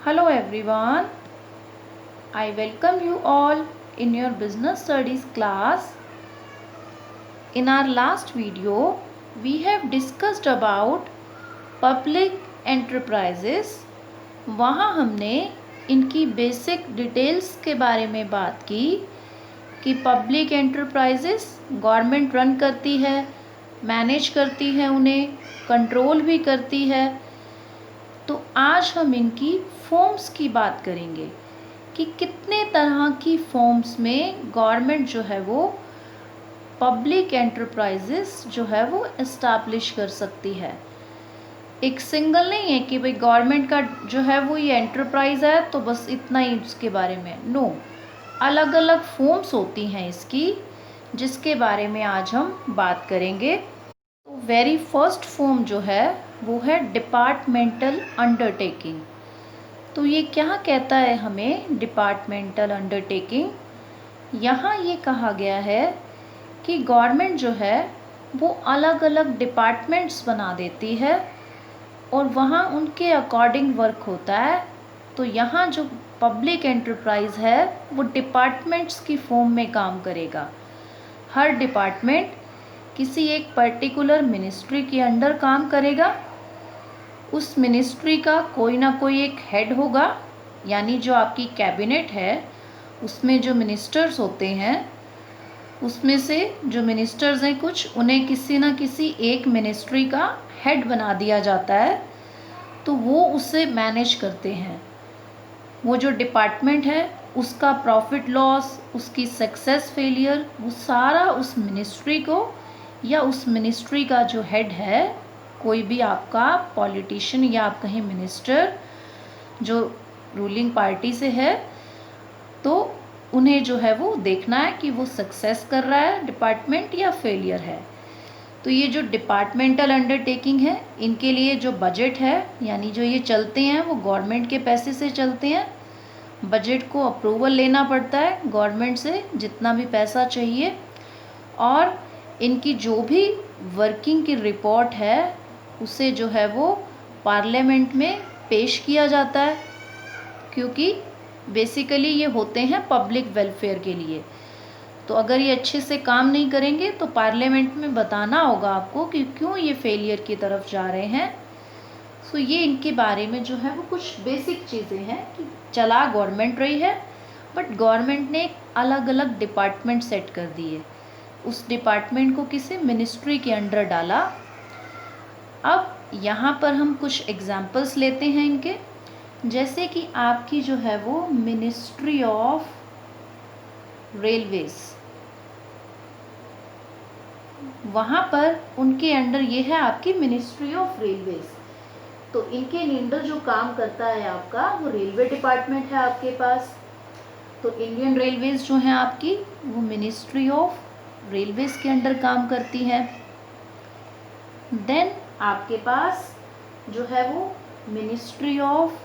Hello everyone, I welcome you all in your business studies class. In our last video, we have discussed about public enterprises. वहाँ हमने इनकी basic details के बारे में बात की कि पब्लिक एंटरप्राइजेस गवर्नमेंट रन करती है, मैनेज करती है, उन्हें कंट्रोल भी करती है। तो आज हम इनकी फॉर्म्स की बात करेंगे कि कितने तरह की फॉर्म्स में गवर्नमेंट जो है वो पब्लिक एंटरप्राइजेस जो है वो इस्टेब्लिश कर सकती है। एक सिंगल नहीं है कि भाई गवर्नमेंट का जो है वो ये एंटरप्राइज है तो बस इतना ही उसके बारे में, नो, अलग अलग फॉर्म्स होती हैं इसकी, जिसके बारे में आज हम बात करेंगे। तो वेरी फर्स्ट फॉर्म जो है वो है डिपार्टमेंटल अंडरटेकिंग। तो ये क्या कहता है हमें डिपार्टमेंटल अंडरटेकिंग? यहाँ ये कहा गया है कि गवर्नमेंट जो है वो अलग अलग डिपार्टमेंट्स बना देती है और वहाँ उनके अकॉर्डिंग वर्क होता है। तो यहाँ जो पब्लिक एंटरप्राइज है वो डिपार्टमेंट्स की फॉर्म में काम करेगा। हर डिपार्टमेंट किसी एक पर्टिकुलर मिनिस्ट्री के अंडर काम करेगा। उस मिनिस्ट्री का कोई ना कोई एक हेड होगा, यानी जो आपकी कैबिनेट है उसमें जो मिनिस्टर्स होते हैं उसमें से जो मिनिस्टर्स हैं कुछ, उन्हें किसी ना किसी एक मिनिस्ट्री का हेड बना दिया जाता है। तो वो उसे मैनेज करते हैं। वो जो डिपार्टमेंट है उसका प्रॉफिट लॉस, उसकी सक्सेस फेलियर, वो सारा उस मिनिस्ट्री को या उस मिनिस्ट्री का जो हेड है, कोई भी आपका पॉलिटिशियन या आप कहें मिनिस्टर जो रूलिंग पार्टी से है, तो उन्हें जो है वो देखना है कि वो सक्सेस कर रहा है डिपार्टमेंट या फेलियर है। तो ये जो डिपार्टमेंटल अंडरटेकिंग है, इनके लिए जो बजट है, यानी जो ये चलते हैं वो गवर्नमेंट के पैसे से चलते हैं। बजट को अप्रूवल लेना पड़ता है गवर्नमेंट से, जितना भी पैसा चाहिए, और इनकी जो भी वर्किंग की रिपोर्ट है उसे जो है वो पार्लियामेंट में पेश किया जाता है, क्योंकि बेसिकली ये होते हैं पब्लिक वेलफेयर के लिए। तो अगर ये अच्छे से काम नहीं करेंगे तो पार्लियामेंट में बताना होगा आपको कि क्यों ये फेलियर की तरफ जा रहे हैं। सो ये इनके बारे में जो है वो कुछ बेसिक चीज़ें हैं कि चला गवर्नमेंट रही है, बट गवर्नमेंट ने अलग अलग डिपार्टमेंट सेट कर दिए, उस डिपार्टमेंट को किसी मिनिस्ट्री के अंडर डाला। अब यहाँ पर हम कुछ एग्जाम्पल्स लेते हैं इनके, जैसे कि आपकी जो है वो मिनिस्ट्री ऑफ रेलवेज, वहाँ पर उनके अंडर ये है आपकी मिनिस्ट्री ऑफ रेलवेज। तो इनके अंडर जो काम करता है आपका वो रेलवे डिपार्टमेंट है आपके पास। तो इंडियन रेलवेज जो है आपकी वो मिनिस्ट्री ऑफ रेलवेज के अंडर काम करती है। देन आपके पास जो है वो मिनिस्ट्री ऑफ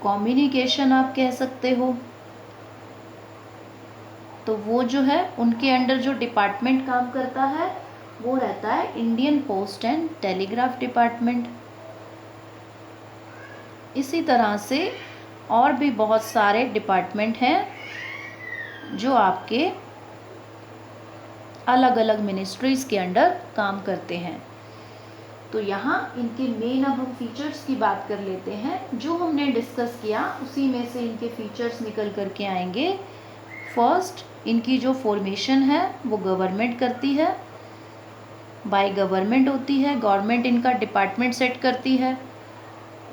कम्युनिकेशन आप कह सकते हो। तो वो जो है उनके अंडर जो डिपार्टमेंट काम करता है वो रहता है Indian post and telegraph department. इसी तरह से और भी बहुत सारे डिपार्टमेंट हैं जो आपके अलग अलग मिनिस्ट्रीज़ के अंडर काम करते हैं। तो यहाँ इनके मेन अब हम फीचर्स की बात कर लेते हैं। जो हमने डिस्कस किया उसी में से इनके फीचर्स निकल करके आएंगे। फर्स्ट, इनकी जो फॉर्मेशन है वो गवर्नमेंट करती है, बाय गवर्नमेंट होती है। गवर्नमेंट इनका डिपार्टमेंट सेट करती है।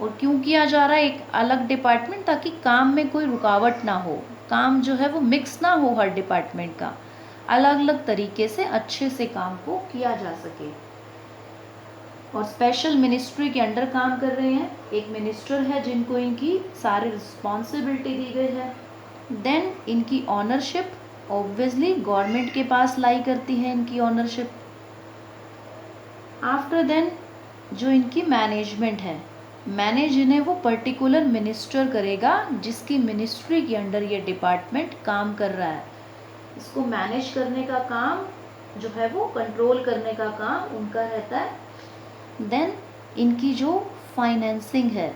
और क्यों किया जा रहा है एक अलग डिपार्टमेंट? ताकि काम में कोई रुकावट ना हो, काम जो है वो मिक्स ना हो, हर डिपार्टमेंट का अलग अलग तरीके से अच्छे से काम को किया जा सके। और स्पेशल मिनिस्ट्री के अंडर काम कर रहे हैं, एक मिनिस्टर है जिनको इनकी सारी रिस्पॉन्सिबिलिटी दी गई है। देन इनकी ऑनरशिप ऑब्वियसली गवर्नमेंट के पास लाई करती है इनकी ऑनरशिप। आफ्टर देन जो इनकी मैनेजमेंट है, मैनेज इन्हें वो पर्टिकुलर मिनिस्टर करेगा जिसकी मिनिस्ट्री के अंडर ये डिपार्टमेंट काम कर रहा है। इसको मैनेज करने का काम जो है वो कंट्रोल करने का काम उनका रहता है। देन इनकी जो फाइनेंसिंग है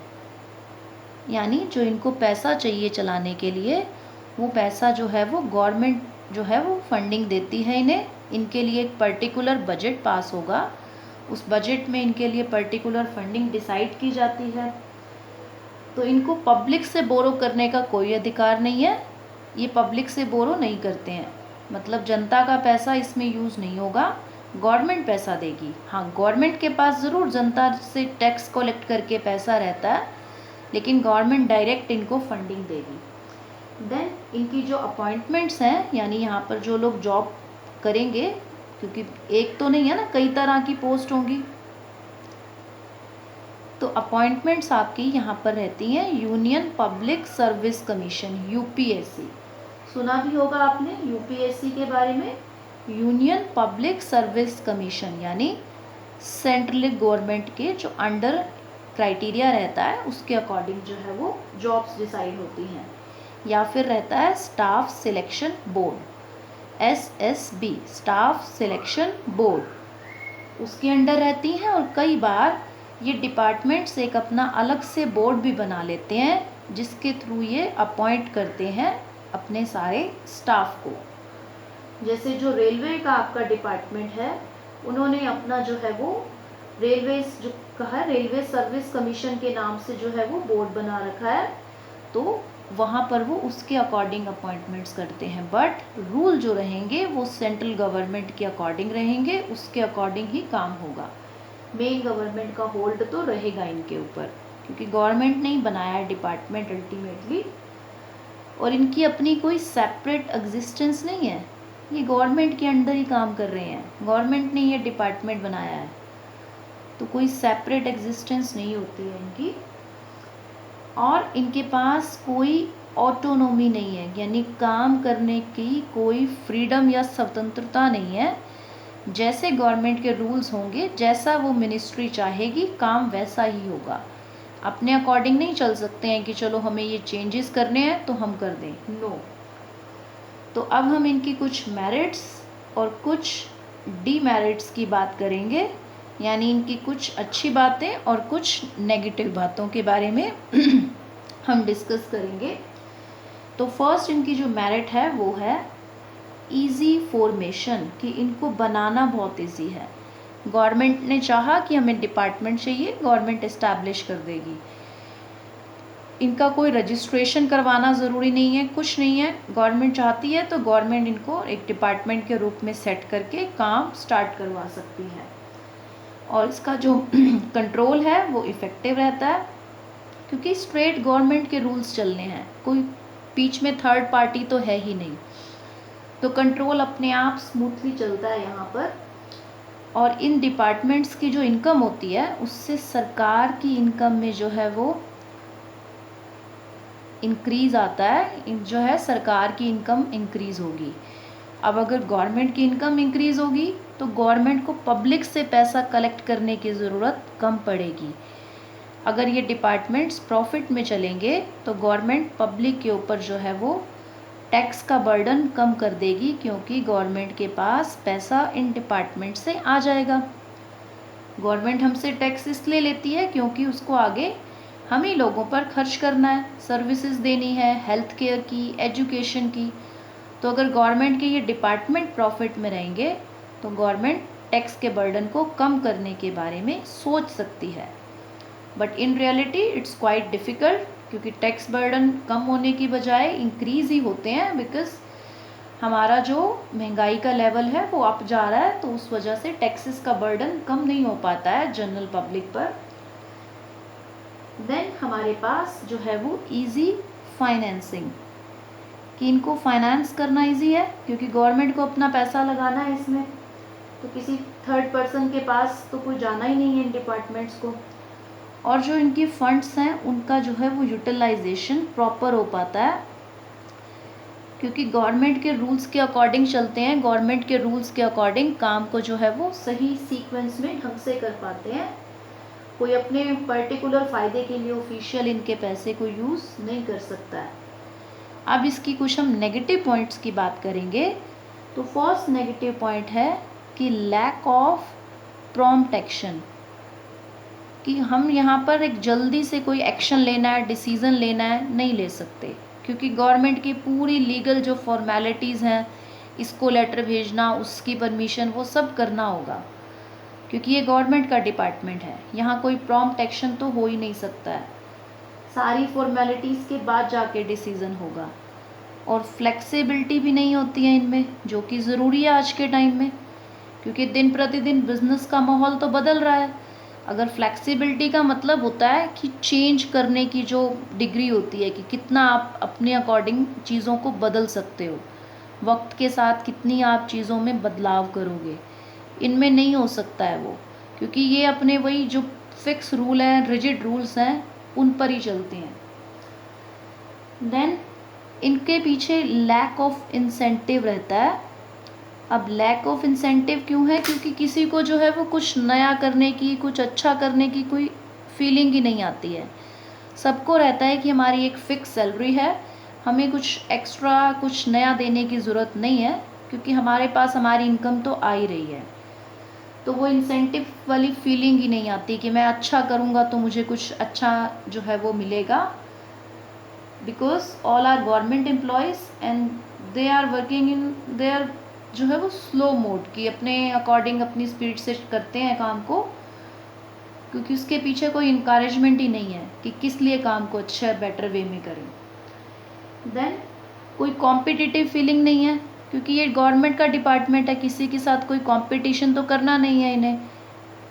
यानी जो इनको पैसा चाहिए चलाने के लिए, वो पैसा जो है वो गवर्नमेंट जो है वो फंडिंग देती है इन्हें। इनके लिए एक पर्टिकुलर बजट पास होगा, उस बजट में इनके लिए पर्टिकुलर फंडिंग डिसाइड की जाती है। तो इनको पब्लिक से बोरो करने का कोई अधिकार नहीं है, ये पब्लिक से बोरो नहीं करते हैं, मतलब जनता का पैसा इसमें यूज़ नहीं होगा, गवर्नमेंट पैसा देगी। हाँ, गवर्नमेंट के पास ज़रूर जनता से टैक्स कलेक्ट करके पैसा रहता है, लेकिन गवर्नमेंट डायरेक्ट इनको फंडिंग देगी। देन इनकी जो अपॉइंटमेंट्स हैं, यानी यहाँ पर जो लोग जॉब करेंगे, क्योंकि एक तो नहीं है ना, कई तरह की पोस्ट होंगी, तो अपॉइंटमेंट्स आपकी यहाँ पर रहती हैं union public service commission, UPSC. सुना भी होगा आपने यूपीएससी के बारे में। यूनियन पब्लिक सर्विस कमीशन यानी सेंट्रल गवर्नमेंट के जो अंडर क्राइटेरिया रहता है उसके अकॉर्डिंग जो है वो जॉब्स डिसाइड होती हैं। या फिर रहता है staff selection board, SSB, staff selection board, उसके अंडर रहती हैं। और कई बार ये डिपार्टमेंट्स एक अपना अलग से बोर्ड भी बना लेते हैं, जिसके थ्रू ये अपॉइंट करते हैं अपने सारे स्टाफ को। जैसे जो रेलवे का आपका डिपार्टमेंट है, उन्होंने अपना जो है वो रेलवे जो कहा रेलवे सर्विस कमीशन के नाम से जो है वो बोर्ड बना रखा है, तो वहाँ पर वो उसके अकॉर्डिंग अपॉइंटमेंट्स करते हैं। बट रूल जो रहेंगे वो सेंट्रल गवर्नमेंट के अकॉर्डिंग रहेंगे, उसके अकॉर्डिंग ही काम होगा। मेन गवर्नमेंट का होल्ड तो रहेगा इनके ऊपर, क्योंकि गवर्नमेंट ने ही बनाया है डिपार्टमेंट अल्टीमेटली, और इनकी अपनी कोई सेपरेट एग्जिस्टेंस नहीं है, ये गवर्नमेंट के अंडर ही काम कर रहे हैं, गवर्नमेंट ने ये डिपार्टमेंट बनाया है, तो कोई सेपरेट एग्जिस्टेंस नहीं होती है इनकी। और इनके पास कोई ऑटोनोमी नहीं है, यानी काम करने की कोई फ्रीडम या स्वतंत्रता नहीं है। जैसे गवर्नमेंट के रूल्स होंगे, जैसा वो मिनिस्ट्री चाहेगी काम वैसा ही होगा। अपने अकॉर्डिंग नहीं चल सकते हैं कि चलो हमें ये चेंजेस करने हैं तो हम कर दें, नो। तो अब हम इनकी कुछ मेरिट्स और कुछ डीमेरिट्स की बात करेंगे, यानी इनकी कुछ अच्छी बातें और कुछ नेगेटिव बातों के बारे में हम डिस्कस करेंगे। तो फर्स्ट इनकी जो मेरिट है वो है ईजी फॉर्मेशन, कि इनको बनाना बहुत ईजी है। गवर्नमेंट ने चाहा कि हमें डिपार्टमेंट चाहिए, गवर्नमेंट इस्टेब्लिश कर देगी। इनका कोई रजिस्ट्रेशन करवाना ज़रूरी नहीं है, कुछ नहीं है। गवर्नमेंट चाहती है तो गवर्नमेंट इनको एक डिपार्टमेंट के रूप में सेट करके काम स्टार्ट करवा सकती है। और इसका जो कंट्रोल है वो इफ़ेक्टिव रहता है, क्योंकि स्ट्रेट गवर्नमेंट के रूल्स चलने हैं, कोई बीच में थर्ड पार्टी तो है ही नहीं, तो कंट्रोल अपने आप स्मूथली चलता है यहाँ पर। और इन डिपार्टमेंट्स की जो इनकम होती है उससे सरकार की इनकम में जो है वो इंक्रीज़ आता है, जो है सरकार की इनकम इंक्रीज़ होगी। अब अगर गवर्नमेंट की इनकम इंक्रीज़ होगी तो गवर्नमेंट को पब्लिक से पैसा कलेक्ट करने की ज़रूरत कम पड़ेगी। अगर ये डिपार्टमेंट्स प्रॉफिट में चलेंगे तो गवर्नमेंट पब्लिक के ऊपर जो है वो टैक्स का बर्डन कम कर देगी, क्योंकि गवर्नमेंट के पास पैसा इन डिपार्टमेंट से आ जाएगा। गवर्नमेंट हमसे टैक्स इसलिए लेती है क्योंकि उसको आगे हम ही लोगों पर खर्च करना है, सर्विसेज देनी है, हेल्थ केयर की, एजुकेशन की। तो अगर गवर्नमेंट के ये डिपार्टमेंट प्रॉफिट में रहेंगे तो गवर्नमेंट टैक्स के बर्डन को कम करने के बारे में सोच सकती है। But in reality it's quite difficult, क्योंकि टैक्स बर्डन कम होने की बजाय इंक्रीज़ ही होते हैं, बिकॉज़ हमारा जो महंगाई का लेवल है वो अप जा रहा है, तो उस वजह से टैक्सेस का बर्डन कम नहीं हो पाता है जनरल पब्लिक पर। देन हमारे पास जो है वो इजी फाइनेंसिंग, कि इनको फाइनेंस करना इजी है, क्योंकि गवर्नमेंट को अपना पैसा लगाना है इसमें, तो किसी थर्ड पर्सन के पास तो कोई जाना ही नहीं है इन डिपार्टमेंट्स को। और जो इनकी फंड्स हैं उनका जो है वो यूटिलाइजेशन प्रॉपर हो पाता है, क्योंकि गवर्नमेंट के रूल्स के अकॉर्डिंग चलते हैं, गवर्नमेंट के रूल्स के अकॉर्डिंग काम को जो है वो सही सीक्वेंस में ढंग से कर पाते हैं। कोई अपने पर्टिकुलर फ़ायदे के लिए ऑफिशियल इनके पैसे को यूज़ नहीं कर सकता है। अब इसकी कुछ हम नेगेटिव पॉइंट्स की बात करेंगे। तो फर्स्ट नेगेटिव पॉइंट है कि लैक ऑफ प्रॉम्प्ट एक्शन, कि हम यहाँ पर एक जल्दी से कोई एक्शन लेना है, डिसीज़न लेना है, नहीं ले सकते, क्योंकि गवर्नमेंट की पूरी लीगल जो फॉर्मेलिटीज़ हैं, इसको लेटर भेजना, उसकी परमिशन, वो सब करना होगा, क्योंकि ये गवर्नमेंट का डिपार्टमेंट है। यहाँ कोई प्रॉम्प्ट एक्शन तो हो ही नहीं सकता है, सारी फॉर्मेलिटीज़ के बाद जाके डिसीज़न होगा। और फ्लेक्सिबिलिटी भी नहीं होती है इनमें, जो कि ज़रूरी है आज के टाइम में, क्योंकि दिन प्रतिदिन बिज़नेस का माहौल तो बदल रहा है। अगर फ्लेक्सिबिलिटी का मतलब होता है कि चेंज करने की जो डिग्री होती है, कि कितना आप अपने अकॉर्डिंग चीज़ों को बदल सकते हो, वक्त के साथ कितनी आप चीज़ों में बदलाव करोगे, इनमें नहीं हो सकता है वो, क्योंकि ये अपने वही जो फिक्स रूल हैं, रिजिड रूल्स हैं, उन पर ही चलते हैं। देन इनके पीछे लैक ऑफ इंसेंटिव रहता है। अब लैक ऑफ इंसेंटिव क्यों है? क्योंकि किसी को जो है वो कुछ नया करने की, कुछ अच्छा करने की कोई फीलिंग ही नहीं आती है। सबको रहता है कि हमारी एक फ़िक्स सैलरी है, हमें कुछ एक्स्ट्रा, कुछ नया देने की ज़रूरत नहीं है, क्योंकि हमारे पास हमारी इनकम तो आ ही रही है। तो वो इंसेंटिव वाली फीलिंग ही नहीं आती कि मैं अच्छा करूँगा तो मुझे कुछ अच्छा जो है वो मिलेगा, because all are government employees and they are working in their जो है वो स्लो मोड, की अपने अकॉर्डिंग अपनी स्पीड से करते हैं काम को, क्योंकि उसके पीछे कोई इनकरेजमेंट ही नहीं है कि किस लिए काम को अच्छा बेटर वे में करें। देन कोई कॉम्पिटिटिव फीलिंग नहीं है, क्योंकि ये गवर्नमेंट का डिपार्टमेंट है, किसी के साथ कोई कंपटीशन तो करना नहीं है इन्हें।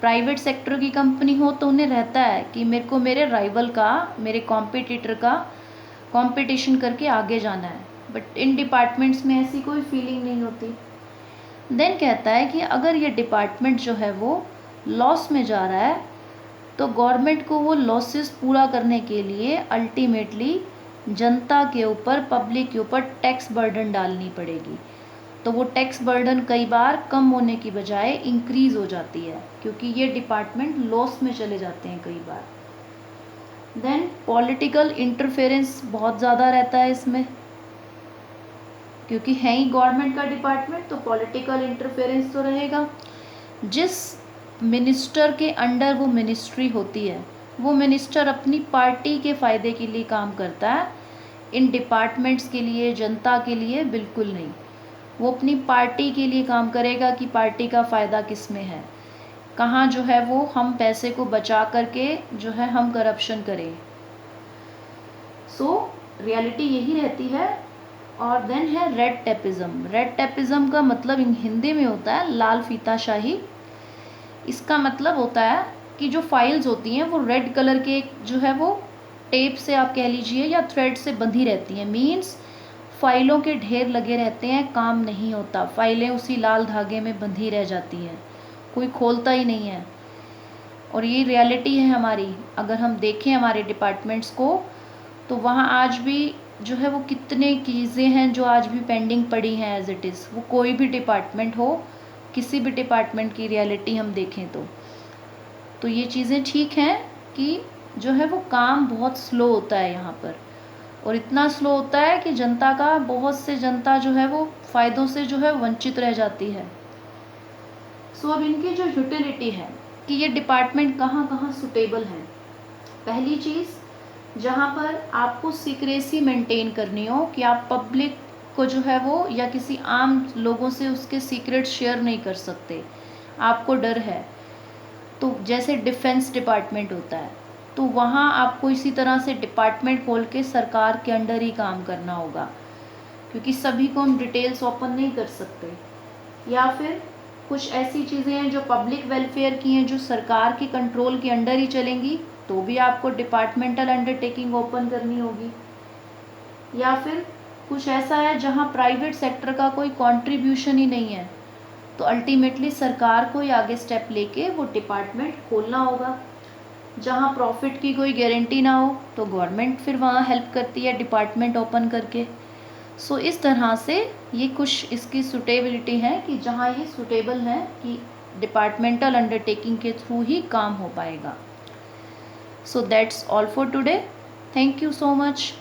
प्राइवेट सेक्टर की कंपनी हो तो उन्हें रहता है कि मेरे को मेरे राइवल का, मेरे कॉम्पिटिटर का कंपटीशन करके आगे जाना है, बट इन डिपार्टमेंट्स में ऐसी कोई फीलिंग नहीं होती। देन कहता है कि अगर ये डिपार्टमेंट जो है वो लॉस में जा रहा है, तो गवर्नमेंट को वो लॉसेस पूरा करने के लिए अल्टीमेटली जनता के ऊपर, पब्लिक के ऊपर टैक्स बर्डन डालनी पड़ेगी। तो वो टैक्स बर्डन कई बार कम होने की बजाय इंक्रीज़ हो जाती है, क्योंकि ये डिपार्टमेंट लॉस में चले जाते हैं कई बार। देन पॉलिटिकल इंटरफेरेंस बहुत ज़्यादा रहता है इसमें, क्योंकि है ही गवर्नमेंट का डिपार्टमेंट, तो पॉलिटिकल इंटरफेरेंस तो रहेगा। जिस मिनिस्टर के अंडर वो मिनिस्ट्री होती है, वो मिनिस्टर अपनी पार्टी के फ़ायदे के लिए काम करता है, इन डिपार्टमेंट्स के लिए, जनता के लिए बिल्कुल नहीं। वो अपनी पार्टी के लिए काम करेगा कि पार्टी का फ़ायदा किस में है, कहाँ जो है वो हम पैसे को बचा करके जो है हम करप्शन करें। सो रियलिटी यही रहती है। और देन है रेड टेपिज़म। रेड टेपिज़म का मतलब हिंदी में होता है लाल फीताशाही। इसका मतलब होता है कि जो फाइल्स होती हैं वो रेड कलर के जो है वो टेप से आप कह लीजिए या थ्रेड से बंधी रहती हैं। मीन्स फाइलों के ढेर लगे रहते हैं, काम नहीं होता, फाइलें उसी लाल धागे में बंधी रह जाती हैं, कोई खोलता ही नहीं है। और ये रियलिटी है हमारी। अगर हम देखें हमारे डिपार्टमेंट्स को, तो वहाँ आज भी जो है वो कितने चीज़ें हैं जो आज भी पेंडिंग पड़ी हैं एज इट इज़। वो कोई भी डिपार्टमेंट हो, किसी भी डिपार्टमेंट की रियलिटी हम देखें तो ये चीज़ें ठीक हैं कि जो है वो काम बहुत स्लो होता है यहाँ पर, और इतना स्लो होता है कि जनता का, बहुत से जनता जो है वो फ़ायदों से जो है वंचित रह जाती है। सो अब इनकी जो यूटिलिटी है कि ये डिपार्टमेंट कहाँ कहाँ सुटेबल है। पहली चीज़, जहाँ पर आपको सीक्रेसी मेंटेन करनी हो, कि आप पब्लिक को जो है वो या किसी आम लोगों से उसके सीक्रेट शेयर नहीं कर सकते, आपको डर है। तो जैसे डिफेंस डिपार्टमेंट होता है, तो वहाँ आपको इसी तरह से डिपार्टमेंट खोल के सरकार के अंडर ही काम करना होगा, क्योंकि सभी को हम डिटेल्स ओपन नहीं कर सकते। या फिर कुछ ऐसी चीज़ें हैं जो पब्लिक वेलफेयर की हैं, जो सरकार के कंट्रोल के अंडर ही चलेंगी, तो भी आपको डिपार्टमेंटल अंडरटेकिंग ओपन करनी होगी। या फिर कुछ ऐसा है जहां प्राइवेट सेक्टर का कोई कंट्रीब्यूशन ही नहीं है, तो अल्टीमेटली सरकार को ही आगे स्टेप लेके वो डिपार्टमेंट खोलना होगा। जहां प्रॉफिट की कोई गारंटी ना हो, तो गवर्नमेंट फिर वहाँ हेल्प करती है डिपार्टमेंट ओपन करके। सो इस तरह से ये कुछ इसकी सुटेबिलिटी है कि जहाँ ये सुटेबल है कि डिपार्टमेंटल अंडरटेकिंग के थ्रू ही काम हो पाएगा। So that's all for today. Thank you so much.